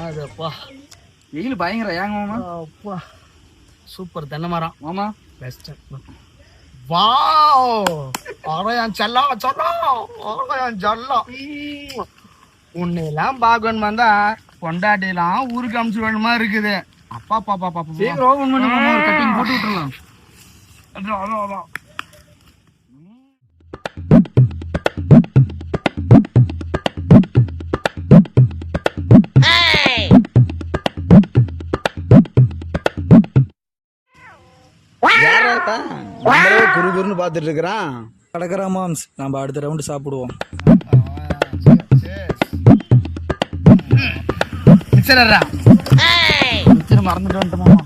என்னப்பா வெயில் பயங்கர ஏங்க மாமா. அப்பா சூப்பர் தென்னை மரம் மாமா. பெஸ்ட். வாவ் ஆரையான் செல்லம் ஆரையான் செல்லம். உன்னையெல்லாம் பார்க்கணும் வந்தா பொண்டாட்டிலாம் ஊருக்கு அமுச்சு வேணுமா இருக்குது. அப்பா பாப்பா பாப்பா சீக்கிரம் ஓபன் பண்ணி மாமா, ஒரு கட்டிங் போட்டு விட்டுறலாம். அதான் குறுகுறுன்னு பாத்துட்டு இருக்கிறான். கடற்கரை மாம்ஸ், நம்ம அடுத்த ரவுண்டு சாப்பிடுவோம். மிக்சரை மறந்துட்டு வந்துட்டு மாமா.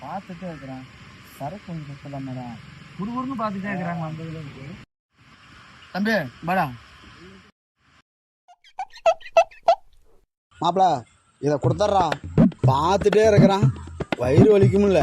பார்த்துட்டே இருக்கிறேன். சரக்கு கொஞ்சம் சுத்தலாமடா. குறுகுறுன்னு பார்த்துட்டே இருக்கிறாங்க. அந்த தம்பி வாடா. மாப்பிள இத கொடுத்துட்றா. பார்த்துட்டே இருக்கிறான், வயிறு வலிக்கும்ல.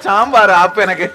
சாம்பார் ஆப்பு எனக்கு